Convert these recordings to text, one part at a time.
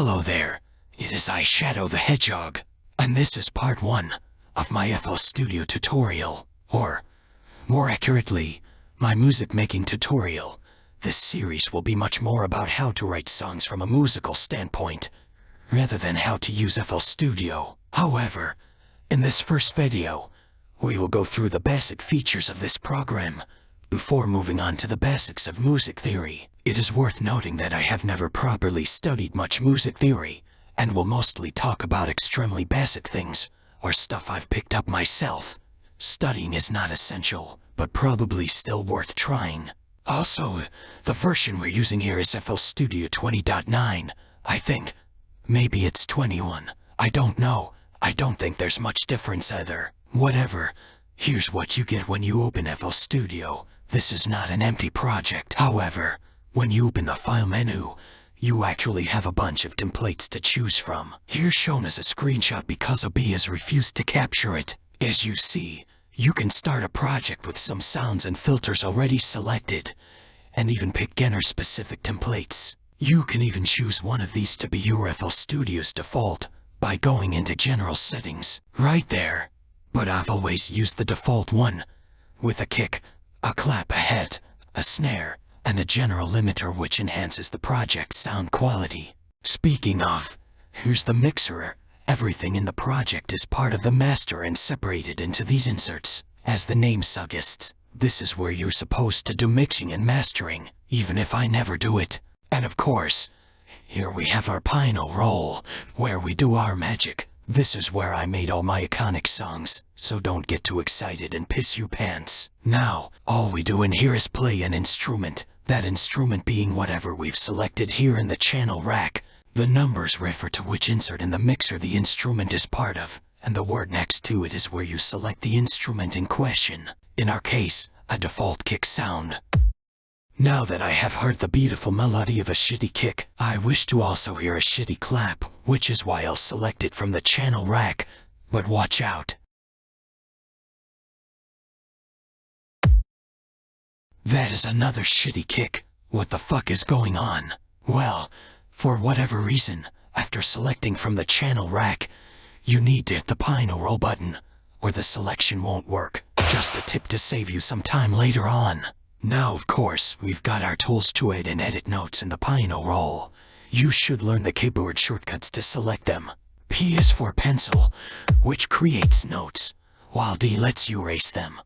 Hello there, it is I, Shadow the Hedgehog, and this is part 1 of my FL Studio tutorial, or, more accurately, my music making tutorial. This series will be much more about how to write songs from a musical standpoint, rather than how to use FL Studio. However, in this first video, we will go through the basic features of this program, before moving on to the basics of music theory. It is worth noting that I have never properly studied much music theory, and will mostly talk about extremely basic things, or stuff I've picked up myself. Studying is not essential, but probably still worth trying. Also, the version we're using here is FL Studio 20.9, I think. Maybe it's 21, I don't know. I don't think there's much difference either. Whatever, here's what you get when you open FL Studio. This is not an empty project. However, when you open the file menu, you actually have a bunch of templates to choose from. Here's shown as a screenshot because OBS refused to capture it. As you see, you can start a project with some sounds and filters already selected, and even pick genre-specific templates. You can even choose one of these to be your FL Studio's default by going into General Settings, right there. But I've always used the default one, with a kick, a clap, a hat, a snare, and a general limiter which enhances the project's sound quality. Speaking of, here's the mixer. Everything in the project is part of the master and separated into these inserts. As the name suggests, this is where you're supposed to do mixing and mastering, even if I never do it. And of course, here we have our Piano Roll, where we do our magic. This is where I made all my iconic songs, so don't get too excited and piss your pants. Now, all we do in here is play an instrument, that instrument being whatever we've selected here in the channel rack. The numbers refer to which insert in the mixer the instrument is part of, and the word next to it is where you select the instrument in question. In our case, a default kick sound. Now that I have heard the beautiful melody of a shitty kick, I wish to also hear a shitty clap, which is why I'll select it from the channel rack, but watch out. That is another shitty kick. What the fuck is going on? Well, for whatever reason, after selecting from the channel rack, you need to hit the Piano Roll button, or the selection won't work. Just a tip to save you some time later on. Now, of course, we've got our tools to add and edit notes in the Piano Roll. You should learn the keyboard shortcuts to select them. P is for pencil, which creates notes, while D lets you erase them.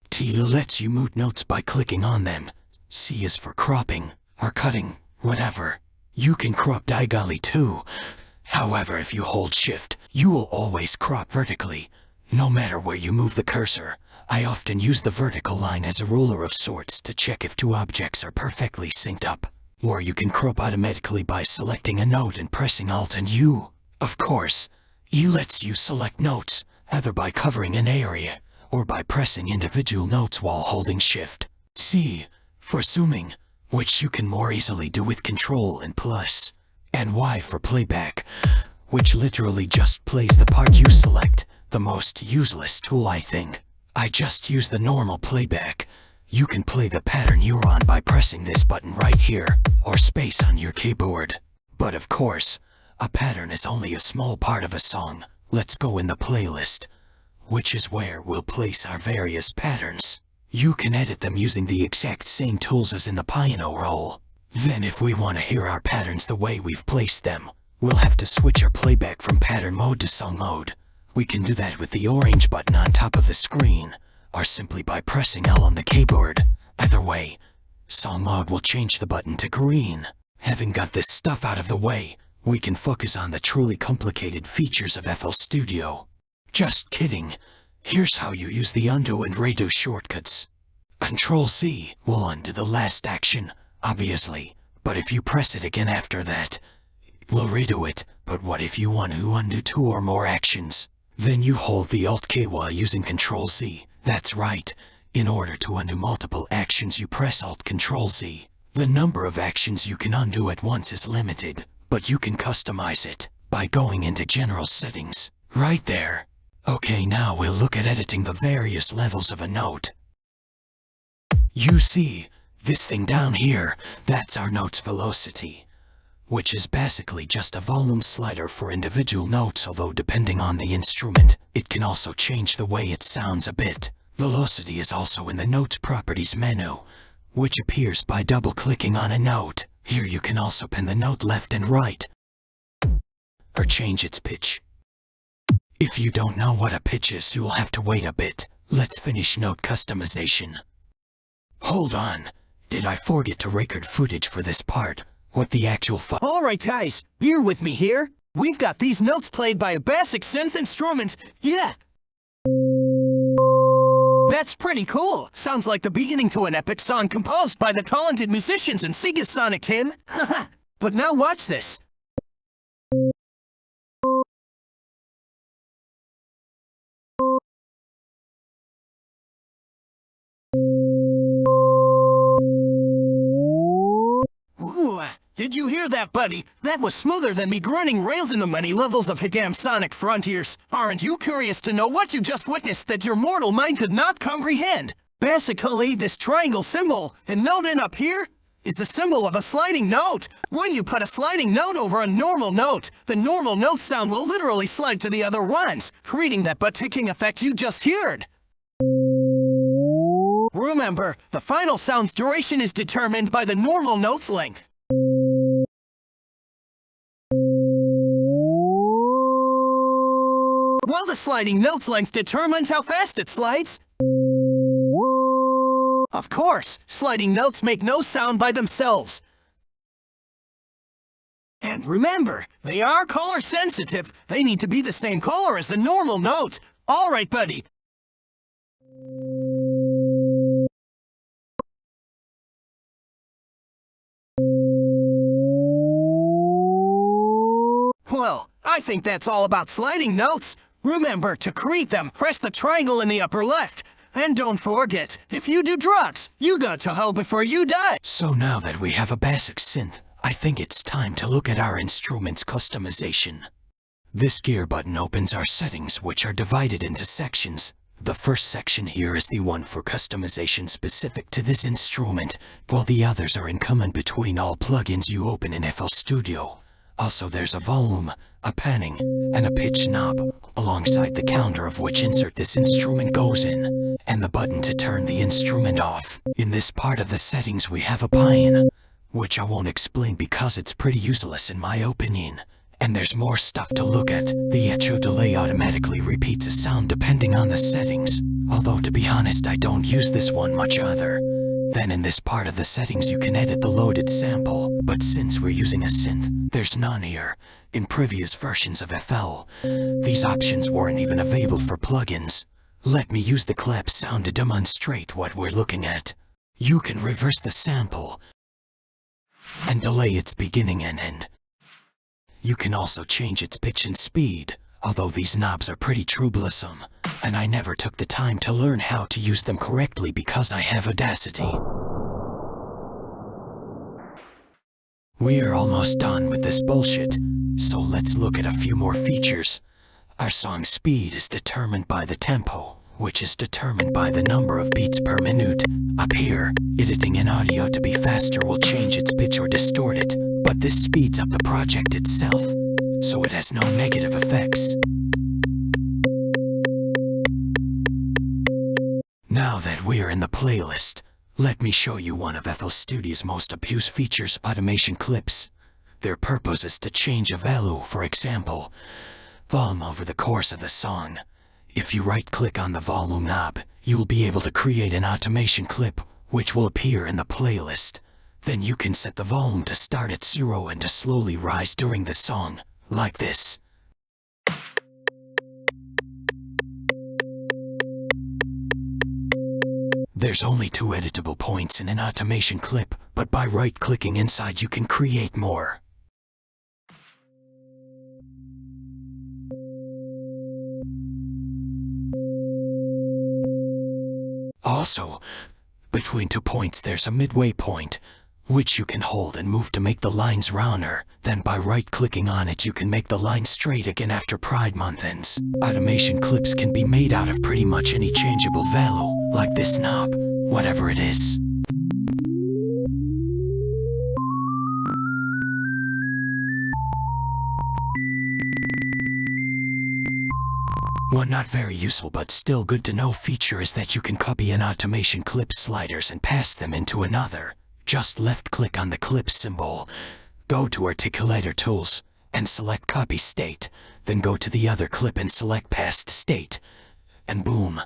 T lets you mute notes by clicking on them. C is for cropping, or cutting, whatever. You can crop diagonally too. However, if you hold Shift, you will always crop vertically, no matter where you move the cursor. I often use the vertical line as a ruler of sorts to check if two objects are perfectly synced up. Or you can crop automatically by selecting a note and pressing Alt and U. Of course, E lets you select notes, either by covering an area, or by pressing individual notes while holding Shift. C for zooming, which you can more easily do with Control and plus. And Y for playback, which literally just plays the part you select. The most useless tool, I think. I just use the normal playback. You can play the pattern you're on by pressing this button right here, or space on your keyboard. But of course, a pattern is only a small part of a song. Let's go in the playlist, which is where we'll place our various patterns. You can edit them using the exact same tools as in the Piano Roll. Then if we want to hear our patterns the way we've placed them, we'll have to switch our playback from pattern mode to song mode. We can do that with the orange button on top of the screen, or simply by pressing L on the keyboard. Either way, song mode will change the button to green. Having got this stuff out of the way, we can focus on the truly complicated features of FL Studio. Just kidding. Here's how you use the undo and redo shortcuts. Control-C will undo the last action, obviously, but if you press it again after that, it will redo it. But what if you want to undo 2 or more actions? Then you hold the Alt key while using Control-Z. That's right. In order to undo multiple actions, you press Alt Control-Z. The number of actions you can undo at once is limited, but you can customize it by going into General Settings, right there. Okay, now we'll look at editing the various levels of a note. You see, this thing down here, that's our note's velocity. which is basically just a volume slider for individual notes, although depending on the instrument, it can also change the way it sounds a bit. Velocity is also in the Note Properties menu, which appears by double-clicking on a note. Here you can also pin the note left and right, or change its pitch. If you don't know what a pitch is, you'll have to wait a bit. Let's finish note customization. Hold on, did I forget to record footage for this part? What the actual fuck? Alright guys, bear with me here. We've got these notes played by a basic synth instrument. Yeah! That's pretty cool. Sounds like the beginning to an epic song composed by the talented musicians in Sega Sonic Team. Haha. But now watch this. Ooh, did you hear that, buddy? That was smoother than me grunting rails in the many levels of Higam Sonic Frontiers. Aren't you curious to know what you just witnessed that your mortal mind could not comprehend? Basically, this triangle symbol, and note in up here, is the symbol of a sliding note. When you put a sliding note over a normal note, the normal note sound will literally slide to the other ones, creating that butt-ticking effect you just heard. Remember, the final sound's duration is determined by the normal note's length. While the sliding note's length determines how fast it slides. Of course, sliding notes make no sound by themselves. And remember, they are color sensitive. They need to be the same color as the normal note. Alright, buddy. Well, I think that's all about sliding notes. Remember, to create them, press the triangle in the upper left. And don't forget, if you do drugs, you got to hell before you die. So now that we have a basic synth, I think it's time to look at our instrument's customization. This gear button opens our settings, which are divided into sections. The first section here is the one for customization specific to this instrument, while the others are in common between all plugins you open in FL Studio. Also, there's a volume, a panning, and a pitch knob, alongside the counter of which insert this instrument goes in, and the button to turn the instrument off. In this part of the settings we have a pine, which I won't explain because it's pretty useless in my opinion. And there's more stuff to look at. The echo delay automatically repeats a sound depending on the settings, although to be honest I don't use this one much either. Then in this part of the settings you can edit the loaded sample, but since we're using a synth, there's none here. In previous versions of FL, these options weren't even available for plugins. Let me use the clap sound to demonstrate what we're looking at. You can reverse the sample and delay its beginning and end. You can also change its pitch and speed, although these knobs are pretty troublesome, and I never took the time to learn how to use them correctly because I have Audacity. We are almost done with this bullshit, so let's look at a few more features. Our song speed is determined by the tempo, which is determined by the number of beats per minute. Up here, editing an audio to be faster will change its pitch or distort it, but this speeds up the project itself, so it has no negative effects. Now that we're in the playlist, let me show you one of FL Studio's most abused features, automation clips. Their purpose is to change a value, for example, volume over the course of the song. If you right-click on the volume knob, you will be able to create an automation clip, which will appear in the playlist. Then you can set the volume to start at 0 and to slowly rise during the song, like this. There's only 2 editable points in an automation clip, but by right-clicking inside you can create more. Also, between 2 points there's a midway point, which you can hold and move to make the lines rounder. Then by right-clicking on it you can make the line straight again after Pride Month ends. Automation clips can be made out of pretty much any changeable value, like this knob, whatever it is. One not very useful but still good to know feature is that you can copy an automation clip sliders and pass them into another. Just left click on the clip symbol, go to Articulator Tools, and select Copy State, then go to the other clip and select Past State, and boom.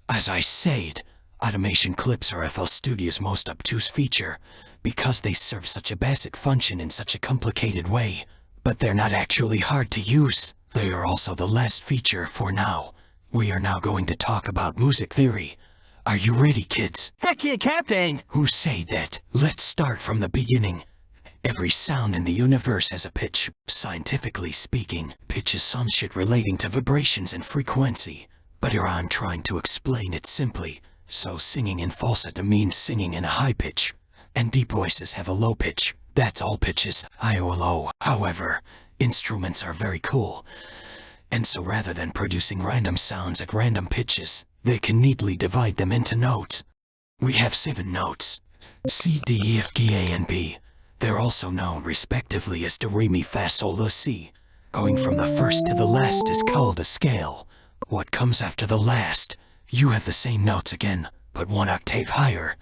As I said, automation clips are FL Studio's most obtuse feature, because they serve such a basic function in such a complicated way. But they're not actually hard to use. They are also the last feature for now. We are now going to talk about music theory. Are you ready, kids? Heck yeah, Captain! Who say that? Let's start from the beginning. Every sound in the universe has a pitch. Scientifically speaking, pitch is some shit relating to vibrations and frequency. But here I'm trying to explain it simply. So singing in falsetto means singing in a high pitch, and deep voices have a low pitch. That's all pitches, high or low. However, instruments are very cool. And so rather than producing random sounds at random pitches, they can neatly divide them into notes. We have 7 notes: C, D, E, F, G, A, and B. They're also known respectively as Do, Re, Mi, Fa, Sol, La, Si. Going from the first to the last is called a scale. What comes after the last? You have the same notes again, but 1 octave higher.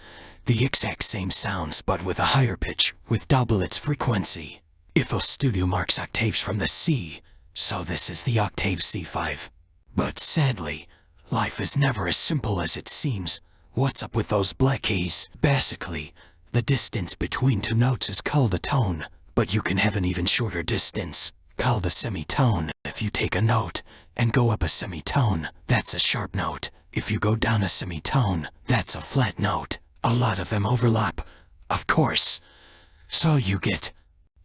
The exact same sounds, but with a higher pitch, with double its frequency. FL Studio marks octaves from the C, so this is the octave C5. But sadly, life is never as simple as it seems. What's up with those black keys? Basically, the distance between 2 notes is called a tone, but you can have an even shorter distance, called a semitone. If you take a note and go up a semitone, that's a sharp note. If you go down a semitone, that's a flat note. A lot of them overlap, of course. So you get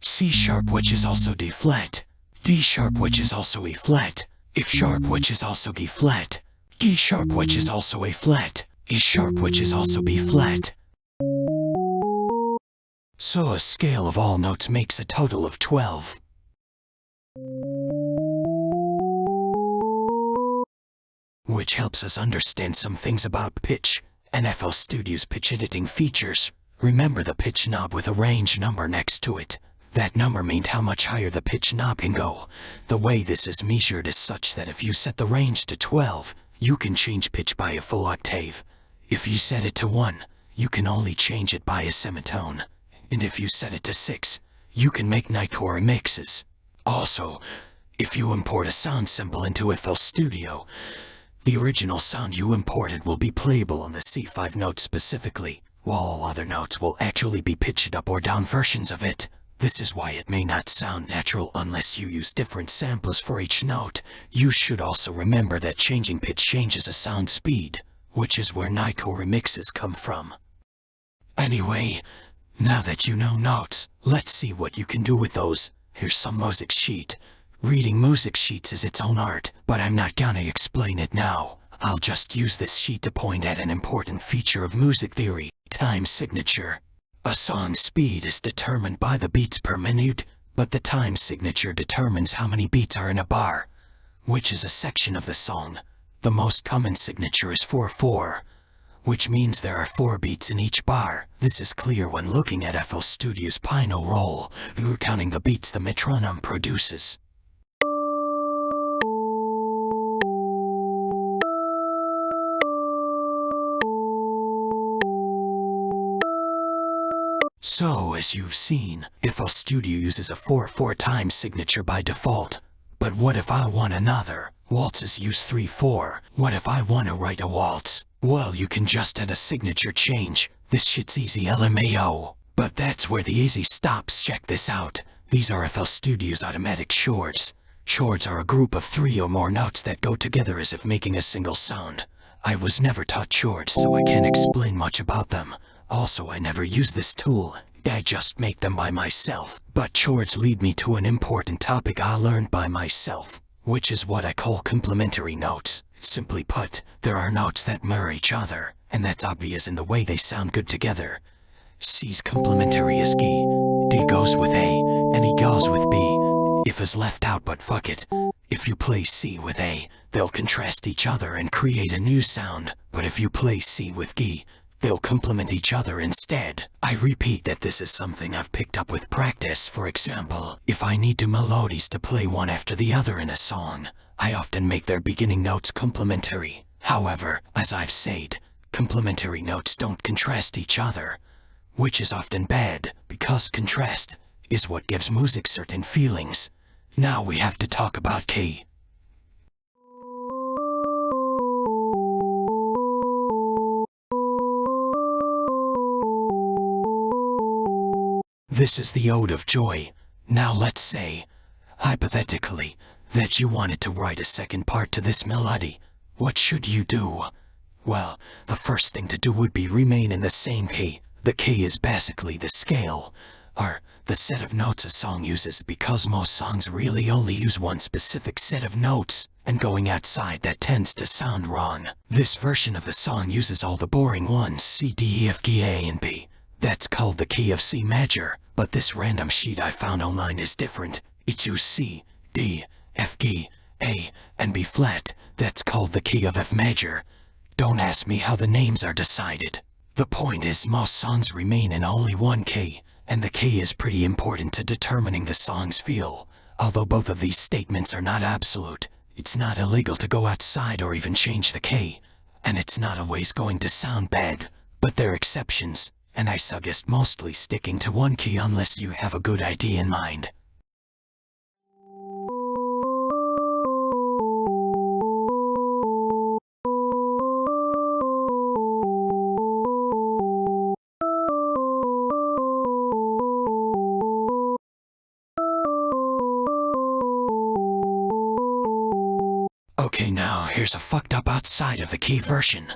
C sharp, which is also D flat, D sharp, which is also E flat, F sharp, which is also G flat, G sharp, which is also A flat, E sharp, which is also B flat. So a scale of all notes makes a total of 12. Which helps us understand some things about pitch and FL Studio's pitch editing features. Remember the pitch knob with a range number next to it. That number means how much higher the pitch knob can go. The way this is measured is such that if you set the range to 12, you can change pitch by a full octave. If you set it to 1, you can only change it by a semitone. And if you set it to 6, you can make nightcore mixes. Also, if you import a sound sample into FL Studio, the original sound you imported will be playable on the C5 note specifically, while all other notes will actually be pitched up or down versions of it. This is why it may not sound natural unless you use different samplers for each note. You should also remember that changing pitch changes a sound speed, which is where nightcore remixes come from. Anyway, now that you know notes, let's see what you can do with those. Here's some music sheet. Reading music sheets is its own art, but I'm not gonna explain it now. I'll just use this sheet to point at an important feature of music theory: time signature. A song's speed is determined by the beats per minute, but the time signature determines how many beats are in a bar, which is a section of the song. The most common signature is 4/4, which means there are 4 beats in each bar. This is clear when looking at FL Studio's Pino roll. We're counting the beats the metronome produces. So, as you've seen, FL Studio uses a 4/4 time signature by default. But what if I want another? Waltzes use 3/4. What if I want to write a waltz? Well, you can just add a signature change. This shit's easy, LMAO. But that's where the easy stops. Check this out. These are FL Studio's automatic chords. Chords are a group of 3 or more notes that go together as if making a single sound. I was never taught chords, so I can't explain much about them. Also, I never use this tool. I just make them by myself. But chords lead me to an important topic I learned by myself, which is what I call complementary notes. Simply put, there are notes that mirror each other, and that's obvious in the way they sound good together. C's complementary is G, D goes with A, and E goes with B. If is left out, but fuck it. If you play C with A, they'll contrast each other and create a new sound. But if you play C with G, they'll complement each other instead. I repeat that this is something I've picked up with practice. For example, if I need two melodies to play one after the other in a song, I often make their beginning notes complementary. However, as I've said, complementary notes don't contrast each other, which is often bad, because contrast is what gives music certain feelings. Now we have to talk about key. This is the Ode of Joy. Now let's say, hypothetically, that you wanted to write a second part to this melody. What should you do? Well, the first thing to do would be remain in the same key. The key is basically the scale, or the set of notes a song uses, because most songs really only use one specific set of notes, and going outside that tends to sound wrong. This version of the song uses all the boring ones: C, D, E, F, G, A, and B. That's called the key of C major, but this random sheet I found online is different. It uses C, D, F, G, A, and B flat. That's called the key of F major. Don't ask me how the names are decided. The point is, most songs remain in only one key, and the key is pretty important to determining the song's feel. Although both of these statements are not absolute, it's not illegal to go outside or even change the key, and it's not always going to sound bad, but there are exceptions, and I suggest mostly sticking to one key unless you have a good idea in mind. Okay, now here's a fucked up outside of the key version.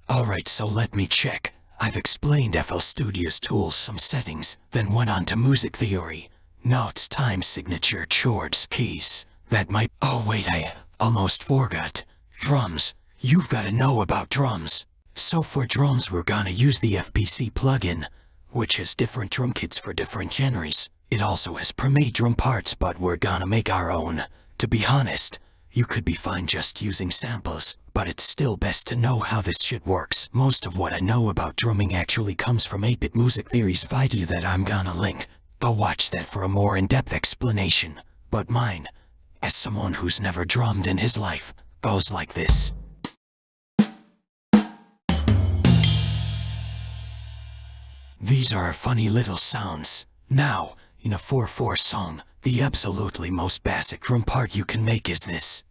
Alright, so let me check. I've explained FL Studio's tools, some settings, then went on to music theory. Notes, time signature, chords, keys. That might— oh wait, I almost forgot. Drums. You've gotta know about drums. So for drums we're gonna use the FBC plugin, which has different drum kits for different genres. It also has pre-made drum parts, but we're gonna make our own. To be honest, you could be fine just using samples, but it's still best to know how this shit works. Most of what I know about drumming actually comes from 8-Bit Music Theory's video that I'm gonna link. Go watch that for a more in-depth explanation. But mine, as someone who's never drummed in his life, goes like this. These are funny little sounds. Now, in a 4/4 song, the absolutely most basic drum part you can make is this.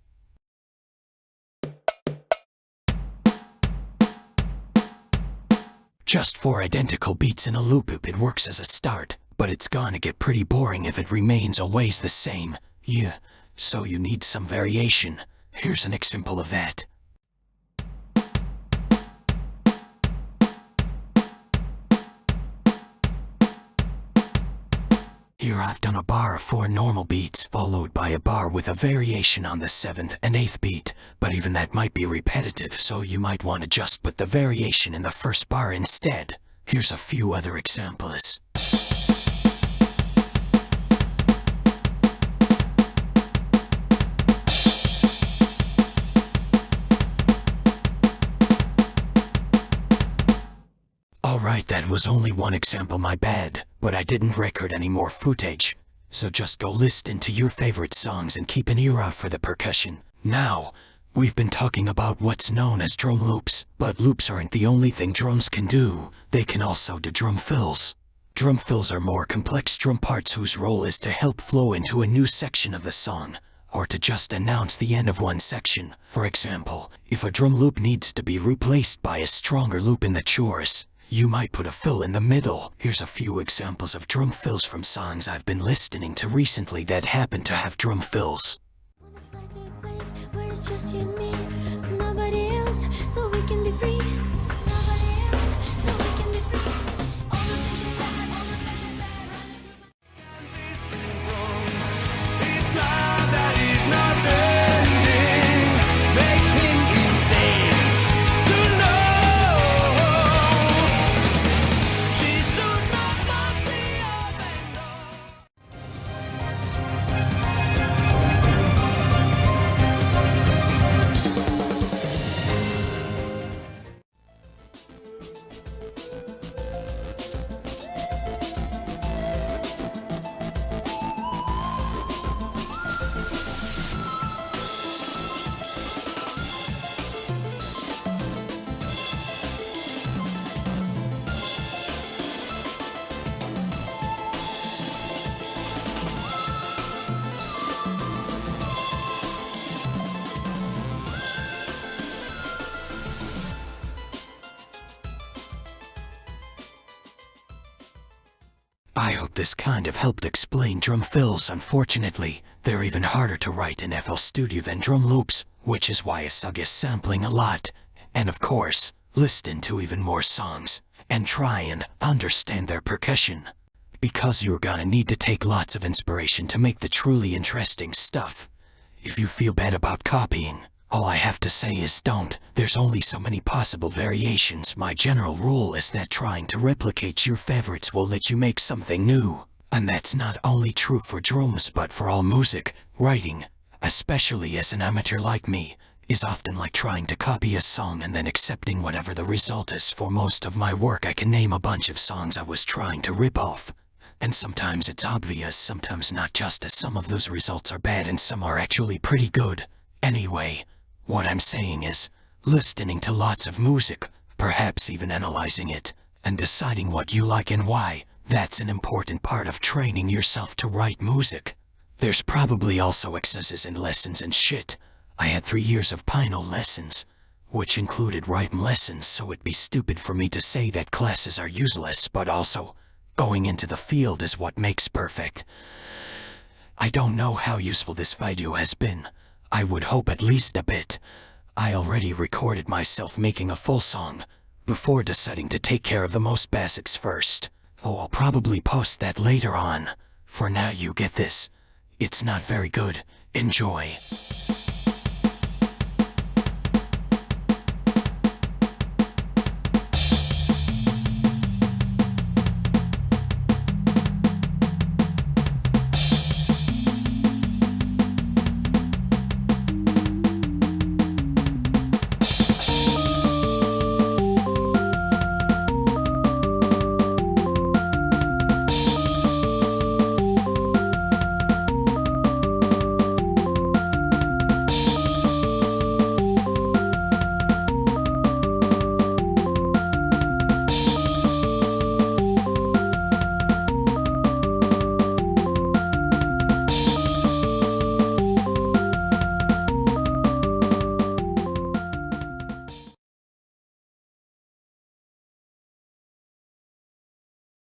Just 4 identical beats in a loop. It works as a start, but it's gonna get pretty boring if it remains always the same. Yeah, so you need some variation. Here's an example of that. Here I've done a bar of 4 normal beats, followed by a bar with a variation on the 7th and 8th beat, but even that might be repetitive, so you might want to just put the variation in the first bar instead. Here's a few other examples. Alright, that was only one example, my bad, but I didn't record any more footage, so just go listen to your favorite songs and keep an ear out for the percussion. Now, we've been talking about what's known as drum loops, but loops aren't the only thing drums can do. They can also do drum fills. Drum fills are more complex drum parts whose role is to help flow into a new section of the song, or to just announce the end of one section. For example, if a drum loop needs to be replaced by a stronger loop in the chorus, you might put a fill in the middle. Here's a few examples of drum fills from songs I've been listening to recently that happen to have drum fills. I hope this kind of helped explain drum fills. Unfortunately, they're even harder to write in FL Studio than drum loops, which is why I suggest sampling a lot. And of course, listen to even more songs, and try and understand their percussion. Because you're gonna need to take lots of inspiration to make the truly interesting stuff. If you feel bad about copying, all I have to say is don't. There's only so many possible variations. My general rule is that trying to replicate your favorites will let you make something new. And that's not only true for drums but for all music. Writing, especially as an amateur like me, is often like trying to copy a song and then accepting whatever the result is. For most of my work I can name a bunch of songs I was trying to rip off. And sometimes it's obvious, sometimes not, just as some of those results are bad and some are actually pretty good. Anyway, what I'm saying is, listening to lots of music, perhaps even analyzing it, and deciding what you like and why, that's an important part of training yourself to write music. There's probably also exercises and lessons and shit. I had 3 years of piano lessons, which included rhythm lessons, so it'd be stupid for me to say that classes are useless, but also, going into the field is what makes perfect. I don't know how useful this video has been. I would hope at least a bit. I already recorded myself making a full song, before deciding to take care of the most basics first. Oh, I'll probably post that later on. For now you get this. It's not very good. Enjoy.